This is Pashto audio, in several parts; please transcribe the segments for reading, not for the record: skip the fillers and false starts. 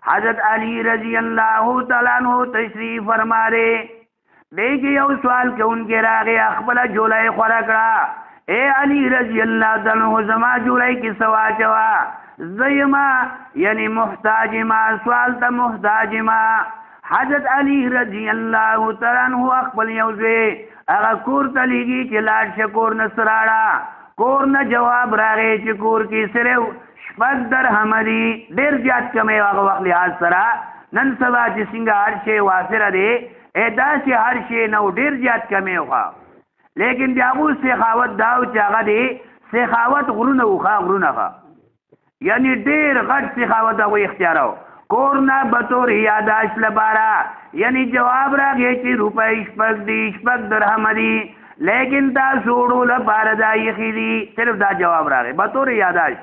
حضرت علی رضی اللہ تعالیٰ عنہ تشریف فرما رہے دیکھیں یو سوال کہ ان کے راغے اخبلا جولائے خورا کرا اے علی رضی اللہ تعالیٰ عنہ زما جولائے کی سوا چوا زیما یعنی محتاج ما سوال تا محتاج ما حضرت علی رضی اللہ تعالیٰ عنہ اخبل یوزے اگا کور تلیگی چی لاڈ شکور نسراڑا کور نا جواب راغے چی کور کی صرف شپک درہم دی دیر زیاد کمی واقع وقت لحاظ سرا نن سبا چی سنگا ہر شے واسر دے اے دا سی ہر شے نو دیر زیاد کمی وقا لیکن جاگو سخاوت داو چاگا دے سخاوت غرون وخا غرون خا یعنی دیر غٹ سخاوت داو اختیارو کورنا بطور یاداش لبارا یعنی جواب را گئے چی روپے شپک دی شپک درہم دی لیکن تا سوڑو لبارا دا یخی دی صرف دا جواب را گئے بطور یاداش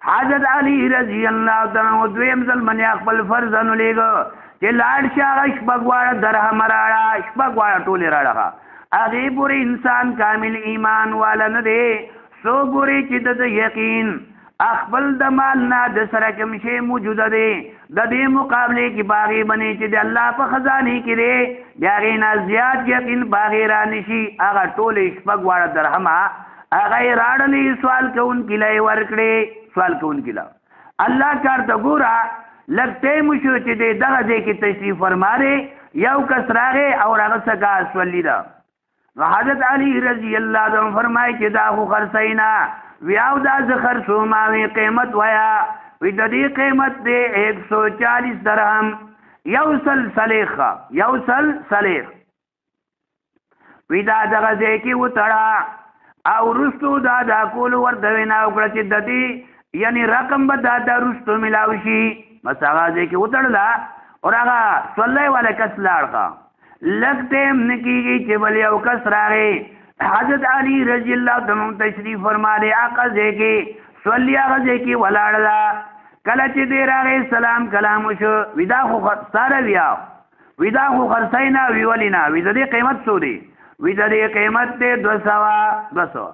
حضرت علی رضی اللہ تعالیٰ دویم ظلمن اقبل فرزانو لے گا چی لاڈ شاگا شپک وارا درہم راڑا شپک وارا ٹولی راڑا اگی پوری انسان کامل ایمان والا ندے سو پوری چیدت یقین اخبل دمال نا دسرکم شے موجود دے دے مقابلے کی باغی بنے چی دے اللہ پا خزانی کی دے بیاغینا زیاد یقین باغی رانشی آغا ٹولی شپک وارا درہما آغا راڑلی سوال کون کی لئے ورکڑے سوال کون کی لئے اللہ کارتا گورا لگتے مشو چی دے دغا دے کی تشریف فرمارے یو کس راغے اور آغا سکا سوالی دا حضرت علی رضی اللہ عنہ فرمائے چی دا خو خرسینا ویاو دا زخر سوماوی قیمت ویا وی دا دی قیمت دے 140 درہم یوصل سلیخ یوصل سلیخ وی دا دغزے کی اتڑا او رستو دا دا کولو وردوینا اکڑا چی دا دی یعنی رقم با دا دا رستو ملاوشی بس آغازے کی اتڑ دا اور آغا سواللہ والا کس لارخا لگتے امنکی گی چی بلی او کس راگے حضرت علی رضی اللہ تمام تشریف فرما لے آقا زے کی سولی آقا زے کی ولاڑ دا کلچ دیر آگے سلام کلامشو ویدا خو سارا ویاو ویدا خو خرسینا ویولینا ویدا دے قیمت سو دے ویدا دے قیمت دے 200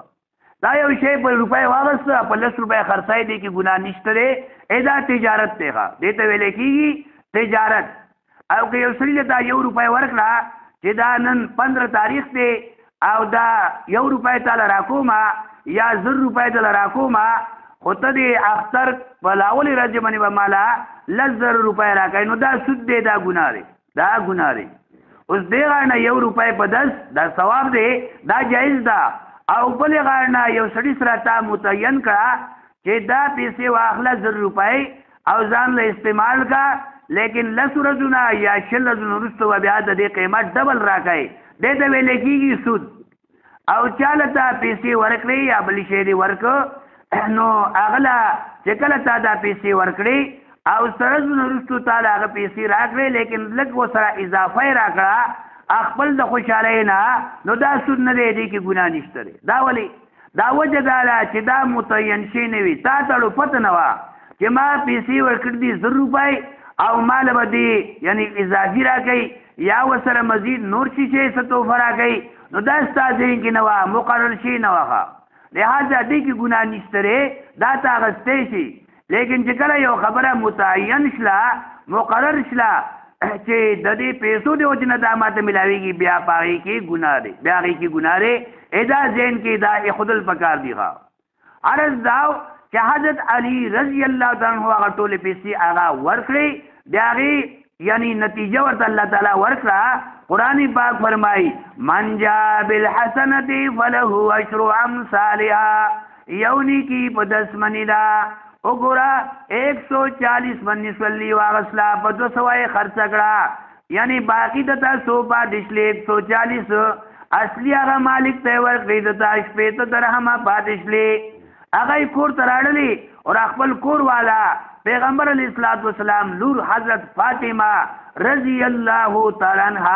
دا یو شے پر روپے واغستا پر 10 روپے خرسائی دے کی گناہ نشت دے ایدا تجارت دے خوا دیتا ویلے کی گی تجارت او که یو سړي ته دا 1 روپۍ ورکړه چې دا نن 15 تاریخ دی او دا 1 روپۍ تعالی راکوما یا 0 روپۍ تعالی راکوما خو ته دې اختر په لاولې ورځې باندې به مالا 10 روپۍ راکوي نو دا سود دی دا ګناه دی دا ګناه دی اوس دې غاړه 1 روپۍ په 10 دا ثواب دی دا جایز ده او بلې غاړه یو سړي سره تا متعین کړه چې دا پیسې واخله 0 روپۍ او ځان له استعمال کا لیکن لس رزونا یا شل رزونا رستو و بیا دا دی قیمت ڈبل راکای دیتا ویلے کی گی سود او چالتا پیسی ورکڑی یا بلی شیدی ورکو نو اغلا چکلتا دا پیسی ورکڑی او سرزونا رستو تالا اغا پیسی راکڑی لیکن لگ و سرا اضافه راکڑا اخبل دا خوشالینا نو دا سود ندے دی کی گناہ نشتر دا ولی دا وجه دالا چی دا متعین شینوی تا تلو پتنوا چی ما پیسی ورکڑ دی 0 روپای او مال بدی یعنی اضافی را کئی یا وسر مزید نور شیشے ستوفہ را کئی نو دا استازین کی نوا مقرر شی نوا خوا لہذا دی کی گناہ نشترے دا تاغستے شی لیکن چکل یو خبر متعین شلا مقرر شلا چی ددی پیسو دے وجن دامات ملاوی کی بیا پاگی کی گناہ دے بیاغی کی گناہ دے ادا زین کی دا خود الپکار دی خوا عرض داو کہ حضرت علی رضی اللہ تعالیٰ عنہ آغا طول پیسی آغا ورکڑی دیاغی یعنی نتیجہ ورطا اللہ تعالیٰ ورکڑا قرآن پاک فرمائی من جا بالحسنتی فلہو اشر امثالہا یونی کی پدس منی دا اگرا 140 منی سولی واغسلا پدو سوائے خرچکڑا یعنی باقی دتا 100 پادشلے 140 اصلی آغا مالک تیور قیدتا شپیت درہما پادشلے اگئی کور تراڑلی اور اخبل کور والا پیغمبر علیہ السلام لور حضرت فاطمہ رضی اللہ تعالیٰ عنہ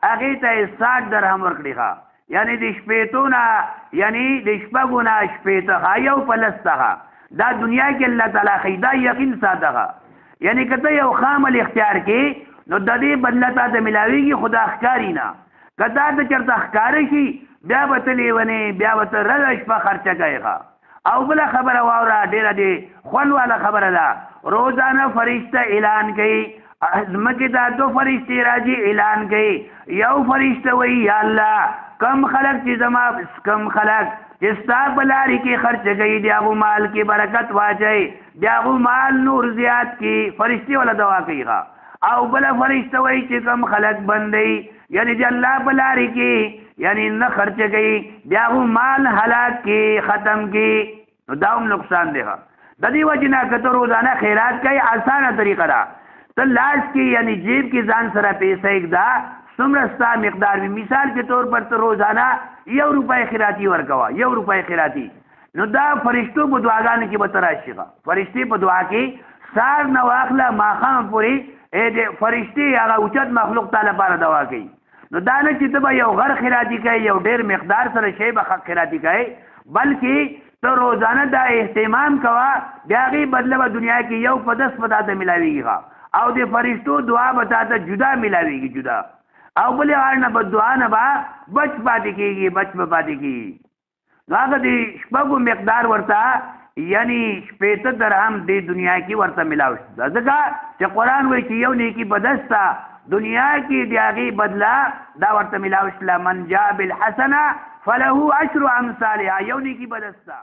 اگیتا 60 درہم ورکڑی خوا یعنی دی شپیتونا یعنی دی شپگونا شپیتا خوا یو پلستا خوا دا دنیا کی اللہ تعالیٰ خیدہ یقین ساتا خوا یعنی کتا یو خامل اختیار کی نو دا دی بدلتا تا ملاوی کی خدا اخکاری نا کتا تا چرتا اخکاری شی بیا بتلی ونی بیا بتا رضا شپا خرچا گئی خوا او بلا خبر واورا ډیره دی خون والا خبره ده روزانه فرشته اعلان کوي زمکه دا دو فرشتي راځي اعلان کوي یو فرشته وی یا الله کم خلق چې زما کم خلق چې ستا په لارې کې خرچ کوي د هغو مال کې برکت واچوي د هغو مال نور زیات کړي فرشتي ولا دعا کوي او بله فرشته وی چې کم خلق بندي یعنی د الله په لارې کې یعنی نه خرچ کوي د هغو مال هلاک کړي ختم کړي نو دا هم نقصان دی د دې وجې نه که ته روزانه خیرات کوي اسانه طریقه ده ته لاس کې یعنی جیب کې ځان سره پیسې اګدا څومره ستا مقدار وي مثال کے طور پر ته روزانه 1 روپۍ خیراتی ورکوه 1 روپۍ خیراتی نو دا فرشتو په دعاګانو کې به ته راشي فرشتې په دعا کې سار نه واخله ماښام پورې فرشتې هغه اوچت مخلوق تا لپاره دعا کوي نو دا نه چې ته به یو غر خیراتی کوي یو ډېر مقدار سره شی به خیراتی کوي بلکې ته روزانه دا اهتمام کوه د هغې بدله به دنیا کې یو په 10 په تاته ملاویږي او د فرشتو دعا به تاته جدا ملاویږي جدا او بلې غاړه نه به دعا نه به بچ پاتې کېږي بچ به پاتې کېږي نو هغه د شپږو مقدار ورته یعنی 15 درهم د دنیا کې ورته ملاو شي ځکه چې قرآن وایي چې یو نیکي به 10 دنیا کې د هغې بدله دا ورته ملاو شي من جاء بالحسنه فله 10 امثالها یو نیکي به 10